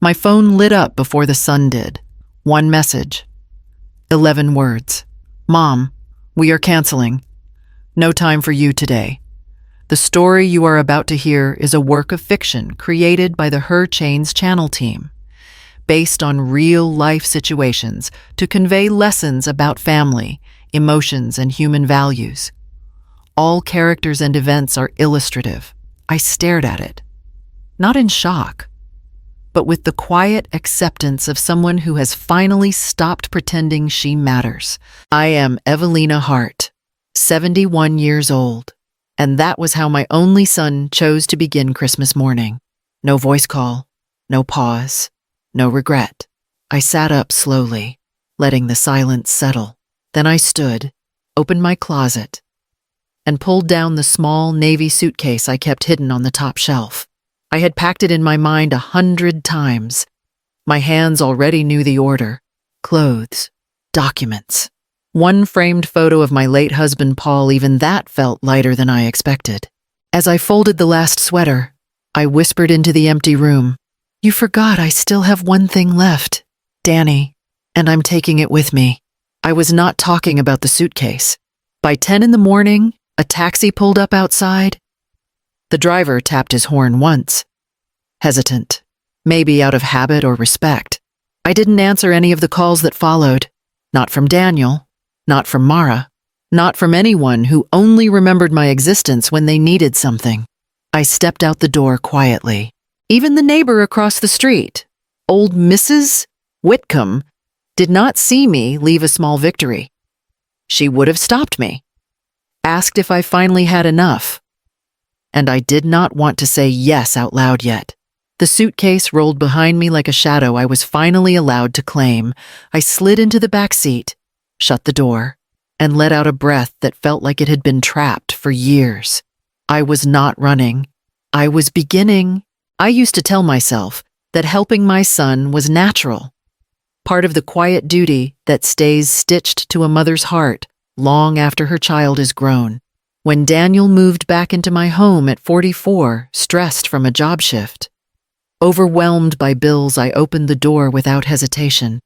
My phone lit up before the sun did. One message. 11 words. Mom, we are canceling. No time for you today. The story you are about to hear is a work of fiction created by the Her Chains channel team, based on real-life situations to convey lessons about family, emotions, and human values. All characters and events are illustrative. I stared at it, not in shock, but with the quiet acceptance of someone who has finally stopped pretending she matters. I am Evelina Hart, 71 years old, and that was how my only son chose to begin Christmas morning. No voice call, no pause, no regret. I sat up slowly, letting the silence settle. Then I stood, opened my closet, and pulled down the small navy suitcase I kept hidden on the top shelf. I had packed it in my mind 100 times. My hands already knew the order. Clothes, documents. One framed photo of my late husband, Paul, even that felt lighter than I expected. As I folded the last sweater, I whispered into the empty room, "You forgot I still have one thing left, Danny, and I'm taking it with me." I was not talking about the suitcase. By 10 in the morning, a taxi pulled up outside. The driver tapped his horn once, hesitant, maybe out of habit or respect. I didn't answer any of the calls that followed. Not from Daniel, not from Mara, not from anyone who only remembered my existence when they needed something. I stepped out the door quietly. Even the neighbor across the street, old Mrs. Whitcomb, did not see me leave a small victory. She would have stopped me, asked if I finally had enough. And I did not want to say yes out loud yet. The suitcase rolled behind me like a shadow I was finally allowed to claim. I slid into the back seat, shut the door, and let out a breath that felt like it had been trapped for years. I was not running. I was beginning. I used to tell myself that helping my son was natural, part of the quiet duty that stays stitched to a mother's heart long after her child is grown. When Daniel moved back into my home at 44, stressed from a job shift, overwhelmed by bills, I opened the door without hesitation.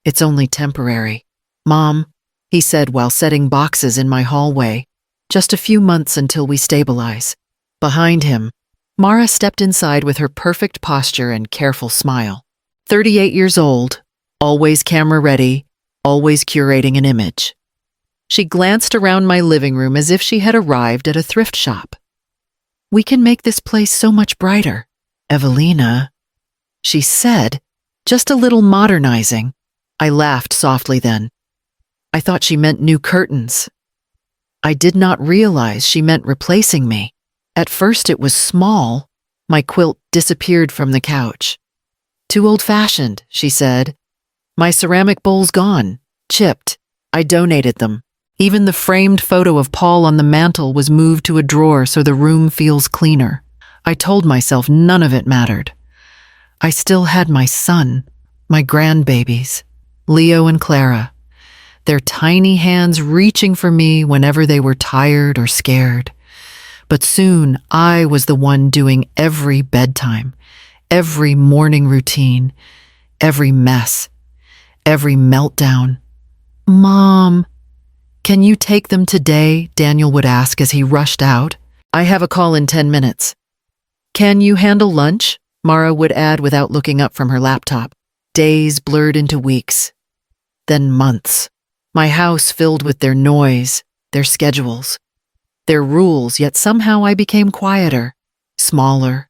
"It's only temporary, Mom," he said while setting boxes in my hallway. "Just a few months until we stabilize." Behind him, Mara stepped inside with her perfect posture and careful smile. 38 years old, always camera ready, always curating an image. She glanced around my living room as if she had arrived at a thrift shop. "We can make this place so much brighter, Evelina," she said, just a little modernizing. I laughed softly then. I thought she meant new curtains. I did not realize she meant replacing me. At first it was small. My quilt disappeared from the couch. "Too old-fashioned," she said. "My ceramic bowl's gone, chipped. I donated them. Even the framed photo of Paul on the mantel was moved to a drawer so the room feels cleaner." I told myself none of it mattered. I still had my son, my grandbabies, Leo and Clara, their tiny hands reaching for me whenever they were tired or scared. But soon I was the one doing every bedtime, every morning routine, every mess, every meltdown. "Mom, can you take them today?" Daniel would ask as he rushed out. "I have a call in 10 minutes. "Can you handle lunch?" Mara would add without looking up from her laptop. Days blurred into weeks, then months. My house filled with their noise, their schedules, their rules, yet somehow I became quieter, smaller,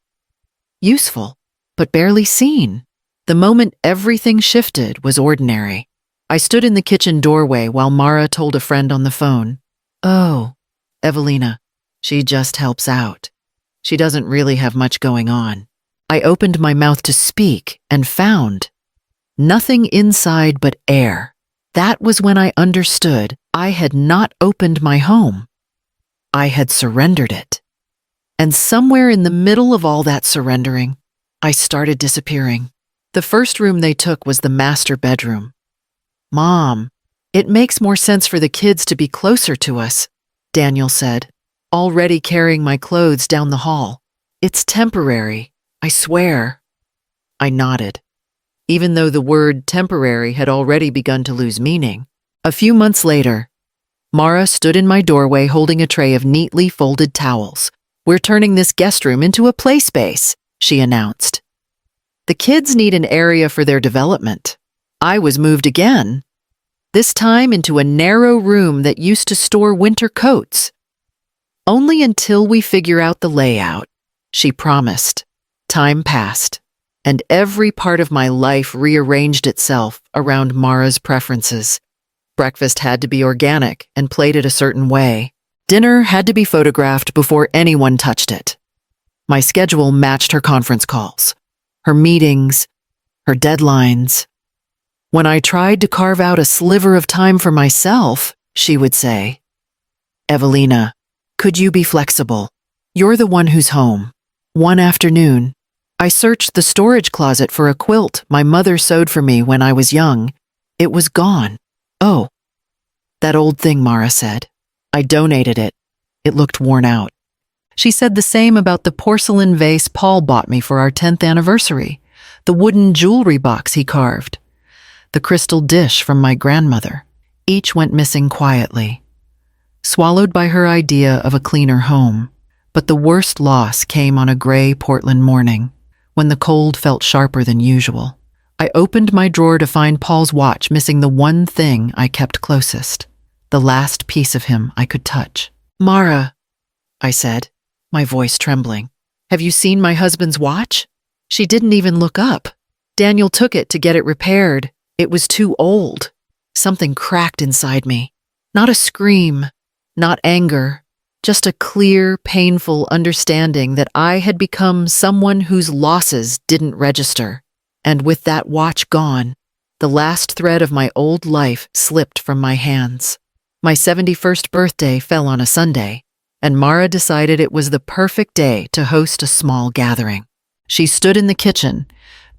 useful, but barely seen. The moment everything shifted was ordinary. I stood in the kitchen doorway while Mara told a friend on the phone, "Oh, Evelina, she just helps out. She doesn't really have much going on." I opened my mouth to speak and found nothing inside but air. That was when I understood I had not opened my home. I had surrendered it. And somewhere in the middle of all that surrendering, I started disappearing. The first room they took was the master bedroom. "Mom, it makes more sense for the kids to be closer to us," Daniel said, already carrying my clothes down the hall. "It's temporary, I swear." I nodded, even though the word temporary had already begun to lose meaning. A few months later, Mara stood in my doorway holding a tray of neatly folded towels. "We're turning this guest room into a play space," she announced. "The kids need an area for their development." I was moved again, this time into a narrow room that used to store winter coats. "Only until we figure out the layout," she promised. Time passed, and every part of my life rearranged itself around Mara's preferences. Breakfast had to be organic and plated a certain way. Dinner had to be photographed before anyone touched it. My schedule matched her conference calls, her meetings, her deadlines. When I tried to carve out a sliver of time for myself, she would say, "Evelina, could you be flexible? You're the one who's home." One afternoon, I searched the storage closet for a quilt my mother sewed for me when I was young. It was gone. "Oh, that old thing," Mara said. I donated it. It looked worn out. She said the same about the porcelain vase Paul bought me for our 10th anniversary, the wooden jewelry box he carved, the crystal dish from my grandmother. Each went missing quietly, swallowed by her idea of a cleaner home. But the worst loss came on a gray Portland morning, when the cold felt sharper than usual. I opened my drawer to find Paul's watch missing the one thing I kept closest, the last piece of him I could touch. "Mara," I said, my voice trembling, "have you seen my husband's watch?" She didn't even look up. "Daniel took it to get it repaired. It was too old." Something cracked inside me. Not a scream, not anger, just a clear, painful understanding that I had become someone whose losses didn't register. And with that watch gone, the last thread of my old life slipped from my hands. My 71st birthday fell on a Sunday, and Mara decided it was the perfect day to host a small gathering. She stood in the kitchen,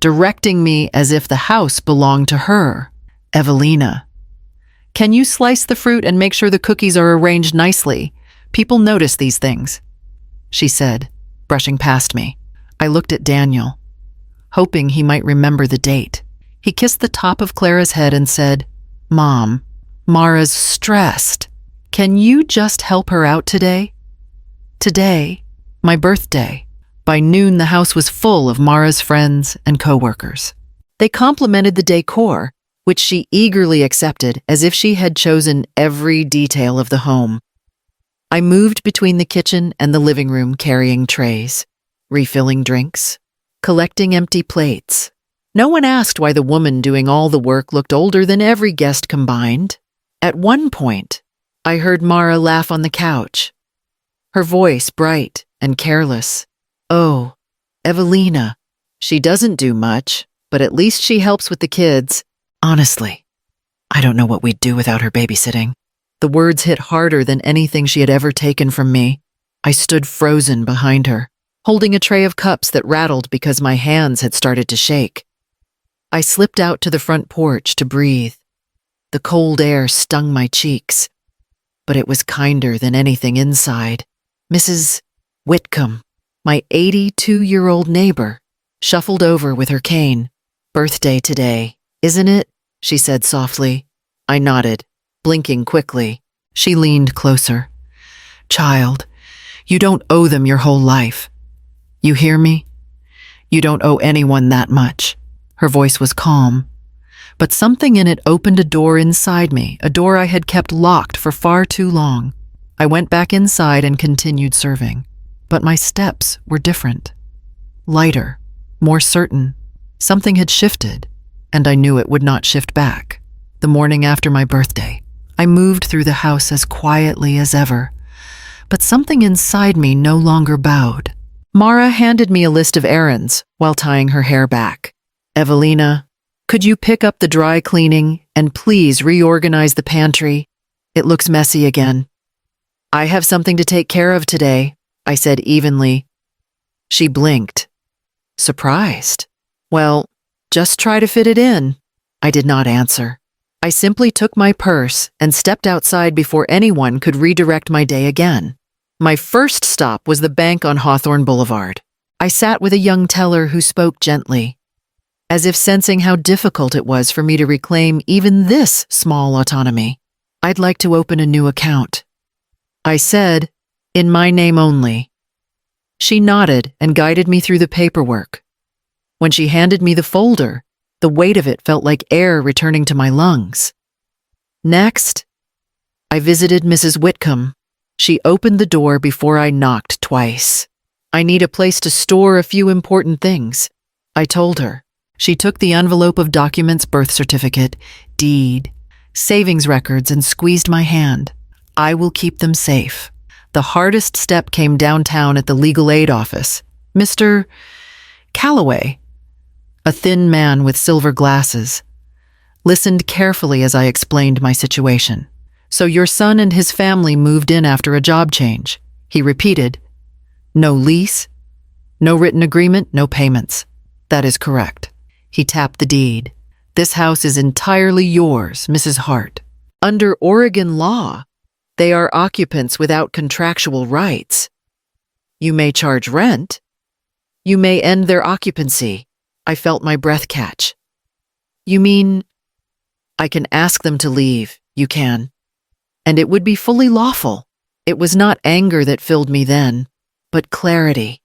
directing me as if the house belonged to her. "Evelina, can you slice the fruit and make sure the cookies are arranged nicely? People notice these things," she said, brushing past me. I looked at Daniel, hoping he might remember the date. He kissed the top of Clara's head and said, "Mom, Mara's stressed. Can you just help her out today?" Today, my birthday. By noon, the house was full of Mara's friends and coworkers. They complimented the decor, which she eagerly accepted as if she had chosen every detail of the home. I moved between the kitchen and the living room carrying trays, refilling drinks, collecting empty plates. No one asked why the woman doing all the work looked older than every guest combined. At one point, I heard Mara laugh on the couch, her voice bright and careless. "Oh, Evelina, she doesn't do much, but at least she helps with the kids. Honestly, I don't know what we'd do without her babysitting." The words hit harder than anything she had ever taken from me. I stood frozen behind her, holding a tray of cups that rattled because my hands had started to shake. I slipped out to the front porch to breathe. The cold air stung my cheeks, but it was kinder than anything inside. Mrs. Whitcomb, my 82-year-old neighbor, shuffled over with her cane. "Birthday today, isn't it?" she said softly. I nodded, blinking quickly. She leaned closer. "Child, you don't owe them your whole life. You hear me? You don't owe anyone that much." Her voice was calm, but something in it opened a door inside me, a door I had kept locked for far too long. I went back inside and continued serving, but my steps were different. Lighter, more certain. Something had shifted, and I knew it would not shift back. The morning after my birthday, I moved through the house as quietly as ever, but something inside me no longer bowed. Mara handed me a list of errands while tying her hair back. "Evelina, could you pick up the dry cleaning and please reorganize the pantry? It looks messy again." "I have something to take care of today," I said evenly. She blinked, surprised. "Well, just try to fit it in." I did not answer. I simply took my purse and stepped outside before anyone could redirect my day again. My first stop was the bank on Hawthorne Boulevard. I sat with a young teller who spoke gently. as if sensing how difficult it was for me to reclaim even this small autonomy. "I'd like to open a new account," I said, "in my name only." She nodded and guided me through the paperwork. When she handed me the folder, the weight of it felt like air returning to my lungs. Next, I visited Mrs. Whitcomb. She opened the door before I knocked twice. "I need a place to store a few important things," I told her. She took the envelope of documents, birth certificate, deed, savings records, and squeezed my hand. "I will keep them safe." The hardest step came downtown at the legal aid office. Mr. Calloway, a thin man with silver glasses, listened carefully as I explained my situation. "So your son and his family moved in after a job change," he repeated. "No lease, no written agreement, no payments." "That is correct." He tapped the deed. "This house is entirely yours, Mrs. Hart. Under Oregon law, they are occupants without contractual rights. You may charge rent. You may end their occupancy." I felt my breath catch. "You mean I can ask them to leave, you can. And it would be fully lawful." It was not anger that filled me then, but clarity.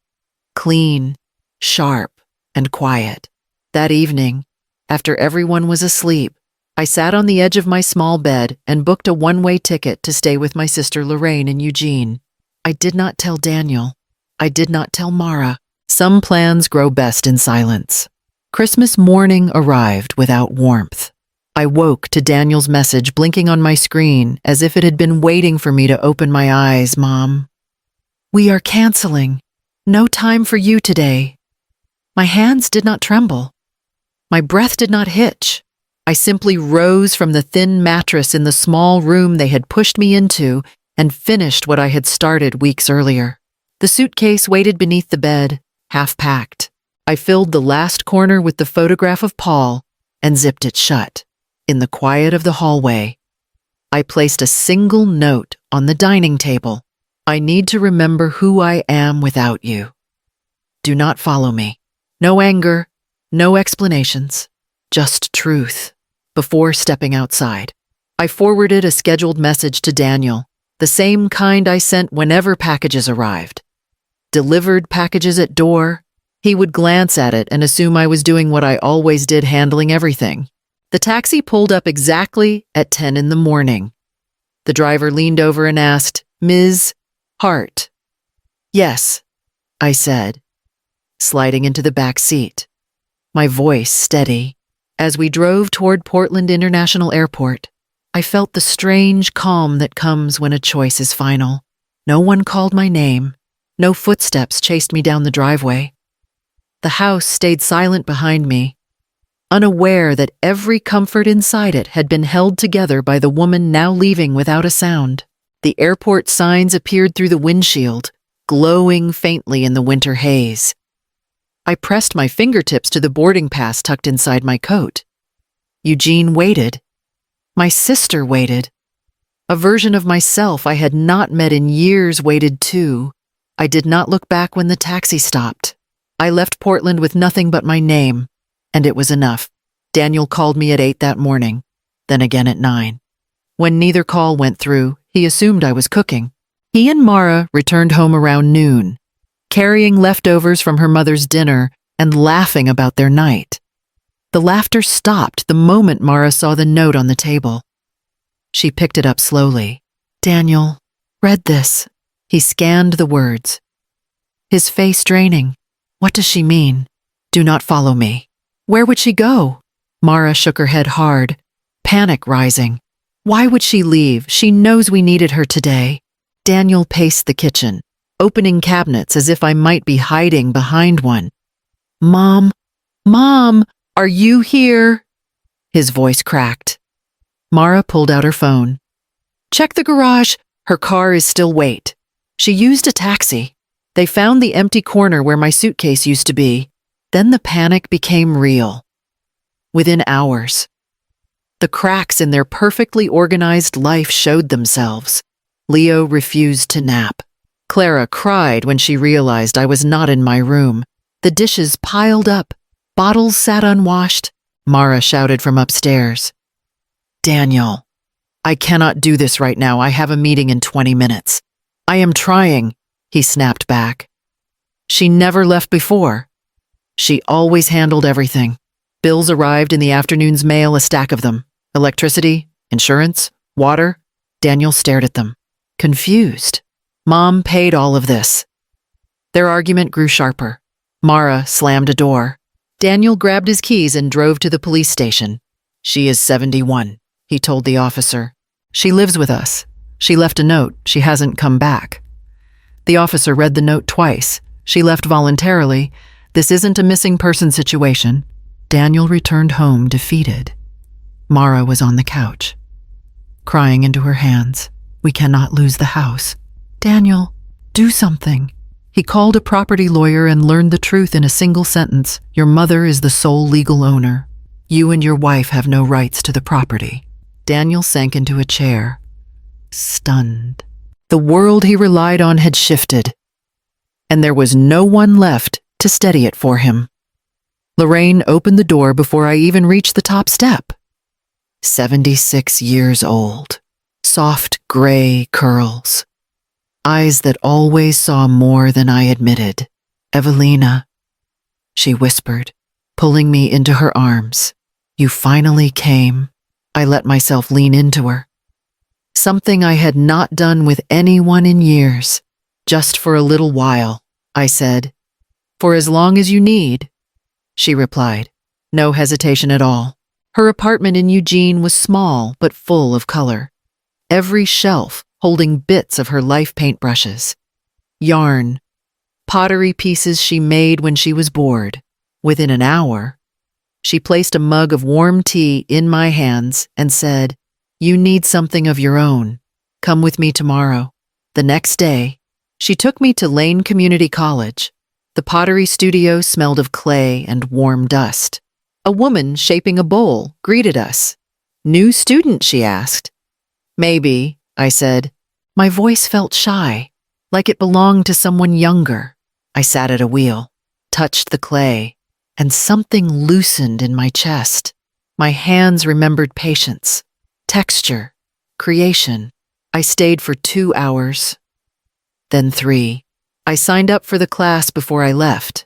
Clean, sharp, and quiet. That evening, after everyone was asleep, I sat on the edge of my small bed and booked a one-way ticket to stay with my sister Lorraine in Eugene. I did not tell Daniel. I did not tell Mara. Some plans grow best in silence. Christmas morning arrived without warmth. I woke to Daniel's message blinking on my screen as if it had been waiting for me to open my eyes. "Mom, we are canceling. No time for you today." My hands did not tremble. My breath did not hitch. I simply rose from the thin mattress in the small room they had pushed me into and finished what I had started weeks earlier. The suitcase waited beneath the bed, half packed. I filled the last corner with the photograph of Paul and zipped it shut. In the quiet of the hallway, I placed a single note on the dining table. "I need to remember who I am without you. Do not follow me." No anger, no explanations, just truth. Before stepping outside, I forwarded a scheduled message to Daniel, the same kind I sent whenever packages arrived. Delivered packages at door. He would glance at it and assume I was doing what I always did, handling everything. The taxi pulled up exactly at 10 in the morning. The driver leaned over and asked, "Ms. Hart?" "Yes," I said, sliding into the back seat, my voice steady. As we drove toward Portland International Airport, I felt the strange calm that comes when a choice is final. No one called my name. No footsteps chased me down the driveway. The house stayed silent behind me, unaware that every comfort inside it had been held together by the woman now leaving without a sound. The airport signs appeared through the windshield, glowing faintly in the winter haze. I pressed my fingertips to the boarding pass tucked inside my coat. Eugene waited. My sister waited. A version of myself I had not met in years waited too. I did not look back when the taxi stopped. I left Portland with nothing but my name, and it was enough. Daniel called me at 8 that morning, then again at 9. When neither call went through, he assumed I was cooking. He and Mara returned home around noon, carrying leftovers from her mother's dinner and laughing about their night. The laughter stopped the moment Mara saw the note on the table. She picked it up slowly. "Daniel, read this." He scanned the words, his face draining. "What does she mean? Do not follow me." Where would she go? Mara shook her head hard, panic rising. Why would she leave? She knows we needed her today. Daniel paced the kitchen, opening cabinets as if I might be hiding behind one. Mom, are you here?" His voice cracked. Mara pulled out her phone. "Check the garage. Her car is still wait." She used a taxi. They found the empty corner where my suitcase used to be. Then the panic became real. Within hours, the cracks in their perfectly organized life showed themselves. Leo refused to nap. Clara cried when she realized I was not in my room. The dishes piled up, Bottles sat unwashed, Mara shouted from upstairs. Daniel, I cannot do this right now. I have a meeting in 20 minutes. I am trying, he snapped back. She never left before. She always handled everything. Bills arrived in the afternoon's mail, a stack of them. Electricity, insurance, water. Daniel stared at them, confused. Mom paid all of this. Their argument grew sharper. Mara slammed a door. Daniel grabbed his keys and drove to the police station. She is 71, he told the officer. She lives with us. She left a note. She hasn't come back. The officer read the note twice. She left voluntarily. This isn't a missing person situation. Daniel returned home defeated. Mara was on the couch, crying into her hands. We cannot lose the house. Daniel, do something. He called a property lawyer and learned the truth in a single sentence. Your mother is the sole legal owner. You and your wife have no rights to the property. Daniel sank into a chair, stunned. The world he relied on had shifted, and there was no one left to steady it for him. Lorraine opened the door before I even reached the top step. 76 years old, soft gray curls, eyes that always saw more than I admitted. Evelina, she whispered, pulling me into her arms. You finally came. I let myself lean into her. Something I had not done with anyone in years. Just for a little while, I said. For as long as you need, she replied. No hesitation at all. Her apartment in Eugene was small but full of color. Every shelf holding bits of her life paintbrushes, yarn, pottery pieces she made when she was bored. Within an hour, she placed a mug of warm tea in my hands and said, You need something of your own. Come with me tomorrow. The next day, she took me to Lane Community College. The pottery studio smelled of clay and warm dust. A woman shaping a bowl greeted us. New student, she asked. Maybe, I said. My voice felt shy, like it belonged to someone younger. I sat at a wheel, touched the clay, and something loosened in my chest. My hands remembered patience, texture, creation. I stayed for 2 hours, then 3. I signed up for the class before I left.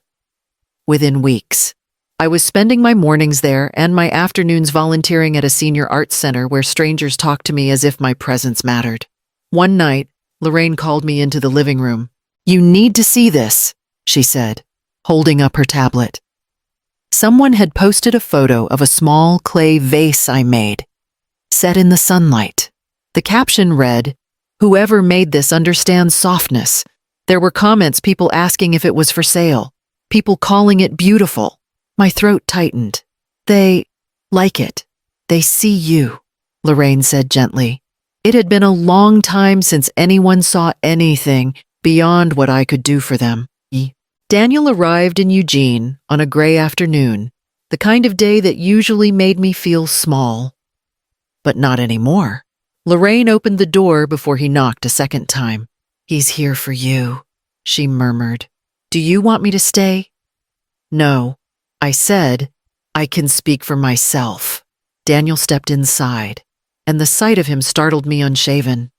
Within weeks, I was spending my mornings there and my afternoons volunteering at a senior arts center where strangers talked to me as if my presence mattered. One night, Lorraine called me into the living room. You need to see this, she said, holding up her tablet. Someone had posted a photo of a small clay vase I made, set in the sunlight. The caption read, Whoever made this understands softness. There were comments, people asking if it was for sale, people calling it beautiful. My throat tightened. They like it. They see you, Lorraine said gently. It had been a long time since anyone saw anything beyond what I could do for them. Daniel arrived in Eugene on a gray afternoon, the kind of day that usually made me feel small. But not anymore. Lorraine opened the door before he knocked a second time. He's here for you, she murmured. Do you want me to stay? No, I said. I can speak for myself. Daniel stepped inside, and the sight of him startled me unshaven.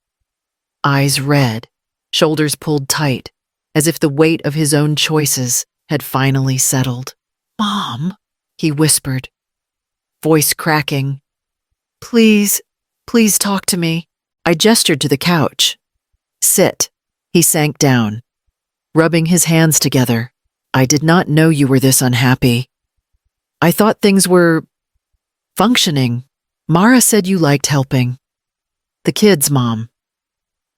Eyes red, shoulders pulled tight, as if the weight of his own choices had finally settled. Mom, he whispered, voice cracking. Please talk to me. I gestured to the couch. Sit. He sank down, rubbing his hands together. I did not know you were this unhappy. I thought things were functioning. Mara said you liked helping. The kids, Mom.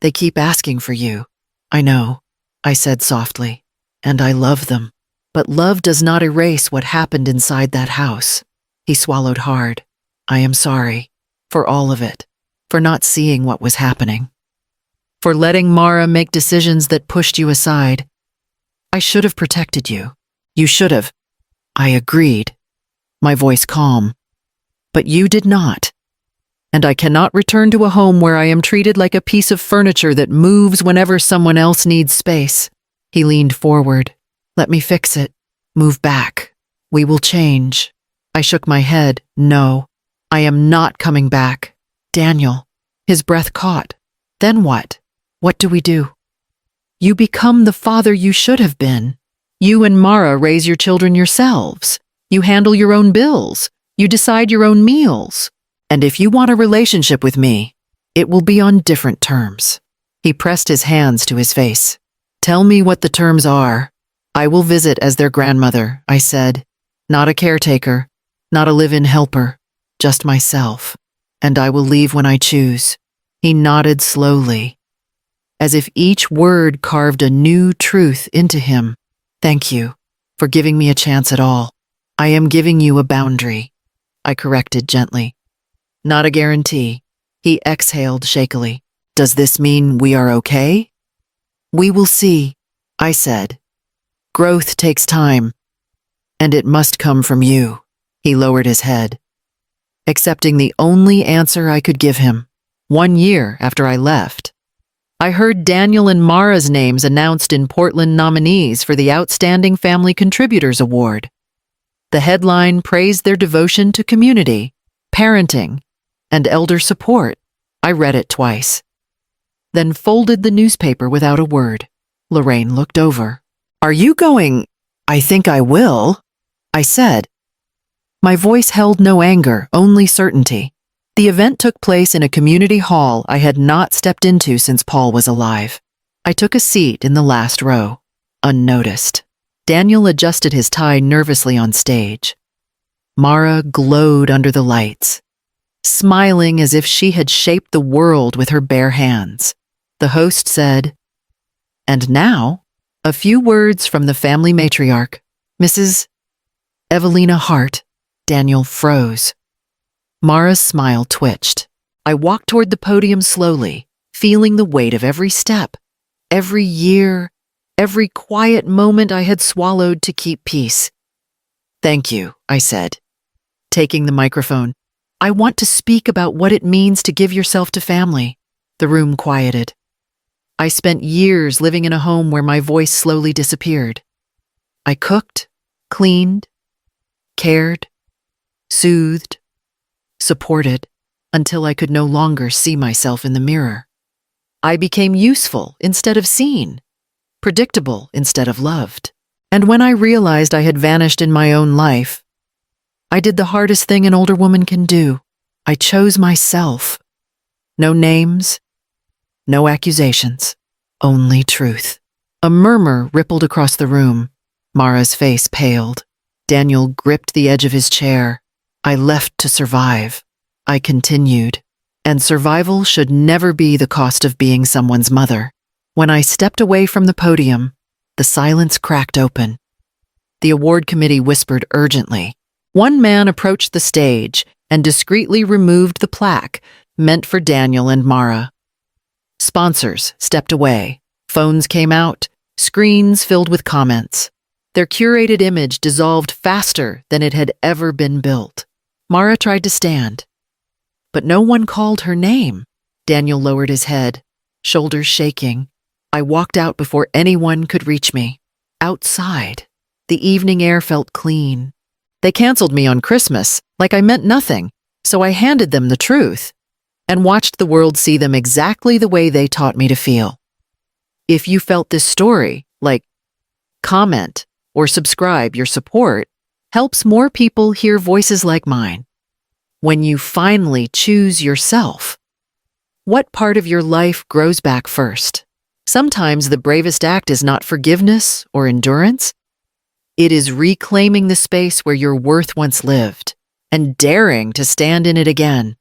They keep asking for you. I know, I said softly, and I love them. But love does not erase what happened inside that house. He swallowed hard. I am sorry. For all of it. For not seeing what was happening. For letting Mara make decisions that pushed you aside. I should have protected you. You should have. I agreed, my voice calm. But you did not. And I cannot return to a home where I am treated like a piece of furniture that moves whenever someone else needs space. He leaned forward. Let me fix it. Move back. We will change. I shook my head. No, I am not coming back. Daniel. His breath caught. Then what? What do we do? You become the father you should have been. You and Mara raise your children yourselves. You handle your own bills. You decide your own meals. And if you want a relationship with me, it will be on different terms. He pressed his hands to his face. Tell me what the terms are. I will visit as their grandmother, I said. Not a caretaker, not a live-in helper, just myself. And I will leave when I choose. He nodded slowly, as if each word carved a new truth into him. Thank you for giving me a chance at all. I am giving you a boundary, I corrected gently. Not a guarantee. He exhaled shakily. Does this mean we are okay? We will see, I said. Growth takes time, and it must come from you. He lowered his head, accepting the only answer I could give him. 1 year after I left, I heard Daniel and Mara's names announced in Portland nominees for the Outstanding Family Contributors Award. The headline praised their devotion to community, parenting, and elder support. I read it twice, then folded the newspaper without a word. Lorraine looked over. Are you going? I think I will, I said. My voice held no anger, only certainty. The event took place in a community hall I had not stepped into since Paul was alive. I took a seat in the last row, unnoticed. Daniel adjusted his tie nervously on stage. Mara glowed under the lights, smiling as if she had shaped the world with her bare hands. The host said, "And now, a few words from the family matriarch, Mrs. Evelina Hart." Daniel froze. Mara's smile twitched. I walked toward the podium slowly, feeling the weight of every step, every year, every quiet moment I had swallowed to keep peace. Thank you, I said, taking the microphone. I want to speak about what it means to give yourself to family. The room quieted. I spent years living in a home where my voice slowly disappeared. I cooked, cleaned, cared, soothed, supported, until I could no longer see myself in the mirror. I became useful instead of seen, predictable instead of loved. And when I realized I had vanished in my own life, I did the hardest thing an older woman can do. I chose myself. No names, no accusations, only truth. A murmur rippled across the room. Mara's face paled. Daniel gripped the edge of his chair. I left to survive. I continued. And survival should never be the cost of being someone's mother. When I stepped away from the podium, the silence cracked open. The award committee whispered urgently. One man approached the stage and discreetly removed the plaque meant for Daniel and Mara. Sponsors stepped away. Phones came out, screens filled with comments. Their curated image dissolved faster than it had ever been built. Mara tried to stand, but no one called her name. Daniel lowered his head, shoulders shaking. I walked out before anyone could reach me. Outside, the evening air felt clean. They canceled me on Christmas, like I meant nothing, so I handed them the truth and watched the world see them exactly the way they taught me to feel. If you felt this story, comment or subscribe. Your support helps more people hear voices like mine. When you finally choose yourself, what part of your life grows back first? Sometimes the bravest act is not forgiveness or endurance. It is reclaiming the space where your worth once lived and daring to stand in it again.